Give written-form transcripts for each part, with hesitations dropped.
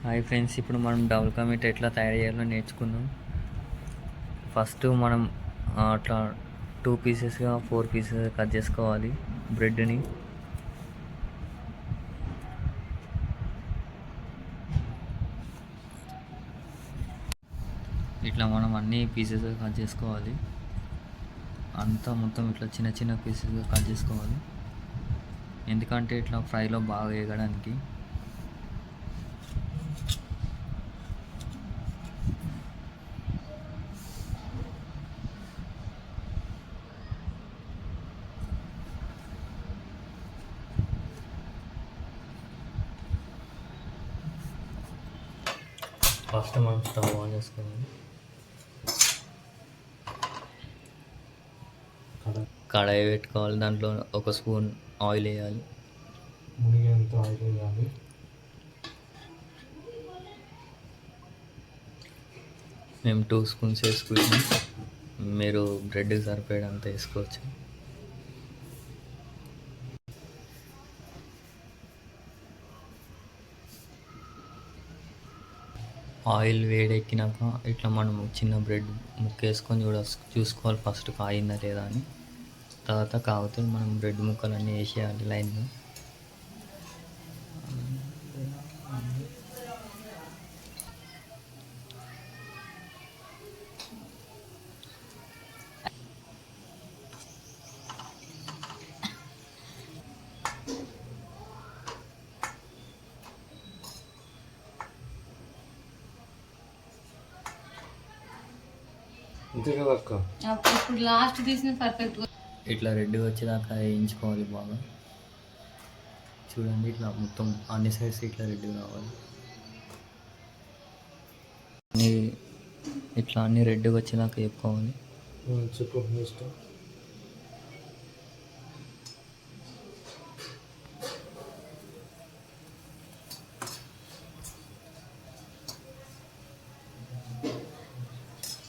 Hi friends, ఇప్పుడు మనం double కా మీటా ఎట్లా తయారు చేయాలో నేర్చుకుందాం. ఫస్ట్ మనం అట్లా 2 పీసెస్గా 4 పీసెస్ కట్ చేసుకోవాలి బ్రెడ్ని. ఇట్లా మనం అన్ని పీసెస్గా కట్ చేసుకోవాలి. అంతా మొత్తం ఇట్లా చిన్న చిన్న పీసెస్గా కట్ చేసుకోవాలి, ఎందుకంటే ఇట్లా ఫ్రైలో బాగా వేగడానికి. ఫస్ట్ మనం స్టవ్ ఆన్ చేసుకోవాలి. కడాయి పెట్టుకోవాలి, దాంట్లో 1 స్పూన్ ఆయిల్ వేయాలి. మునిగేంత ఆయిల్ వేయాలి. మేము 2 స్పూన్స్ వేసుకుంటాం, మీరు బ్రెడ్కి సరిపోయేంత వేసుకోవచ్చు. ఆయిల్ వేడెక్కినాక ఇట్లా మనం చిన్న బ్రెడ్ ముక్క వేసుకొని చూసుకోవాలి ఫస్ట్ కాయిందా లేదా అని. తర్వాత కాగితే మనం బ్రెడ్ ముక్కలన్నీ వేసేయాలి లైన్గా. అంతే కదా అక్క. ఇప్పుడు లాస్ట్ తీసిన పర్ఫెక్ట్. ఇట్లా రెడ్గా వచ్చేదాకా వేయించుకోవాలి బాగా. చూడండి, ఇట్లా మొత్తం అన్ని సైడ్స్ ఇట్లా రెడ్గా రావాలి. ఇట్లా అన్ని రెడ్గా వచ్చేదాకా చెప్పుకోవాలి. చెప్పు నెక్స్ట్.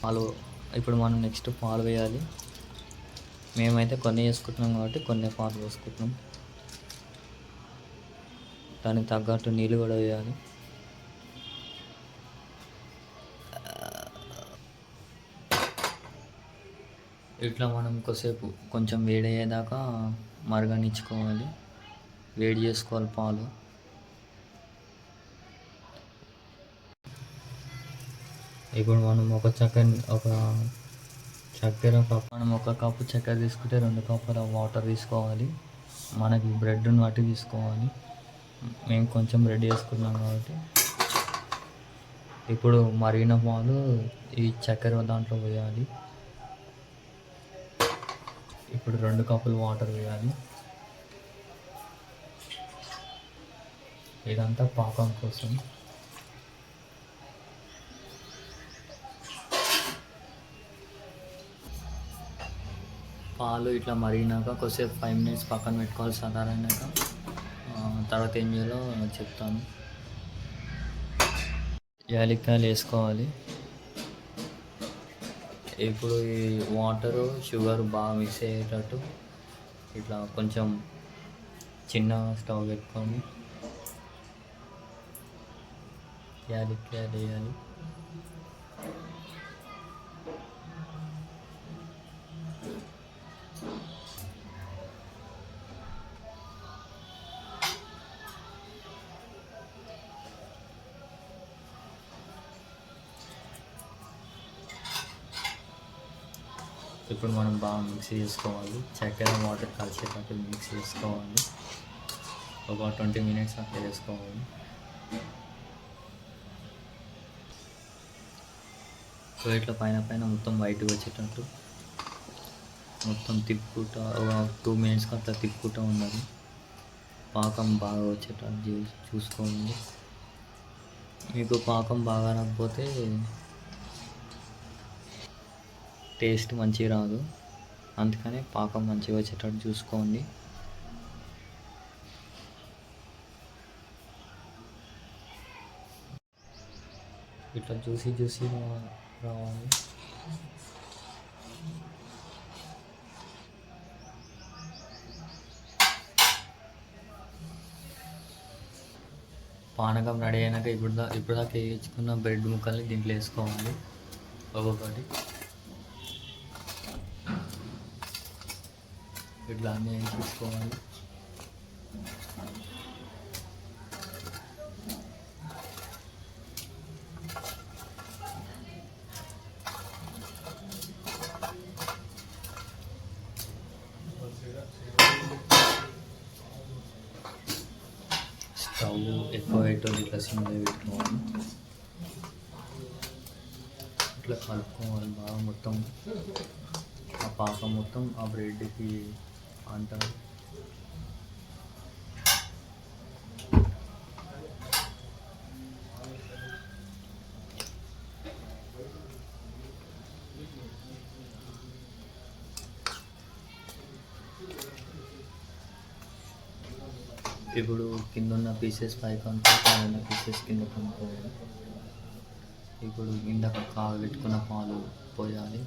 పాలు, ఇప్పుడు మనం నెక్స్ట్ పాలు వేయాలి. మేమైతే కొన్ని వేసుకుంటున్నాం కాబట్టి కొన్ని పాలు పోసుకుంటున్నాం. దానికి తగ్గట్టు నీళ్ళు కూడా వేయాలి. ఇట్లా మనం కొద్దిసేపు కొంచెం వేడయ్యేదాకా మరగనిచ్చుకోవాలి, వేడి చేసుకోవాలి పాలు. ఇప్పుడు మనం ఒక చక్కెర కప్పు, మనం 1 కప్పు చక్కెర తీసుకుంటే 2 కప్పుల వాటర్ తీసుకోవాలి. మనకి బ్రెడ్ని బట్టి తీసుకోవాలి. మేము కొంచెం బ్రెడ్ వేసుకున్నాం కాబట్టి ఇప్పుడు మరిగిన పాలు ఈ చక్కెర దాంట్లో వేయాలి. ఇప్పుడు 2 కప్పులు వాటర్ వేయాలి. ఇదంతా పాకం కోసం. పాలు ఇట్లా మరిగినాక కొద్దిసేపు 5 మినిట్స్ పక్కన పెట్టుకోవాలి చల్లారాక. తర్వాత ఏం చేయాలో చెప్తాను. యాలక్కాయలు వేసుకోవాలి. ఇప్పుడు ఈ వాటరు షుగర్ బాగా మిక్స్ అయ్యేటట్టు ఇట్లా కొంచెం చిన్న స్టవ్ పెట్టుకొని యాలక్కాయలు వేయాలి. ఇప్పుడు మనం బాగా మిక్స్ చేసుకోవాలి. చక్కెర వాటర్ కలిసేటట్టు మిక్స్ చేసుకోవాలి. ఒక 20 మినిట్స్ అట్లా చేసుకోవాలి. సో ఇట్లా పైన మొత్తం వైట్గా వచ్చేటట్టు మొత్తం తిప్పుకుంటా ఒక 2 మినిట్స్కి అట్లా తిప్పుకుంటూ ఉండాలి. పాకం బాగా వచ్చేటట్టు చూసుకోండి. మీకు పాకం బాగా రాకపోతే టేస్ట్ మంచిగా రాదు, అందుకనే పాకం మంచిగా వచ్చేటట్టు చూసుకోండి. ఇట్లా జ్యూసీ రావాలి. పానకం రెడీ అయినాక ఇప్పుడు దాకా వేయించుకున్న బ్రెడ్ ముక్కల్ని దీంట్లో వేసుకోవాలి ఒక్కొక్కటి. ఇట్లా అన్నీ వేసుకోవాలి. స్టవ్ ఎక్కువ పెట్టాలి, ఇట్లా సిమ్లో పెట్టుకోవాలి. ఇట్లా కలుపుకోవాలి బాగా మొత్తం. ఆ పాకం మొత్తం ఆ బ్రెడ్కి అంటారు. ఇప్పుడు కింద ఉన్న పీసెస్ పైకి అనుకో, పైన ఉన్న పీసెస్ కింద కనుక్కోవాలి. ఇప్పుడు ఇందాక కాగబెట్టుకున్న పాలు పోయాలి.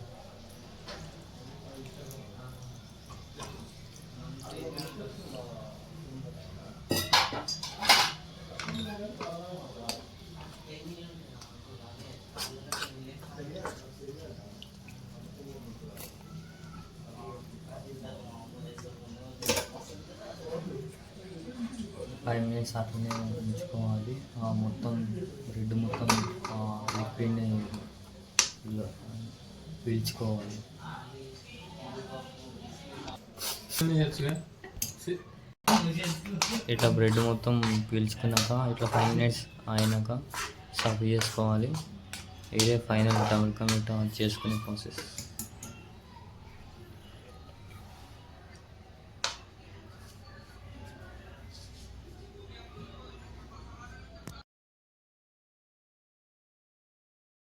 ఫైవ్ మినిట్స్ అట్లనే ఉంచుకోవాలి. మొత్తం బ్రెడ్ మొత్తం లిక్విడ్ని పీల్చుకోవాలి. ఇట్లా బ్రెడ్ మొత్తం పీల్చుకున్నాక ఇట్లా 5 మినిట్స్ అయినాక సర్వ్ చేసుకోవాలి. ఇదే ఫైనల్ డబుల్ కా మీఠా చేసుకునే ప్రాసెస్.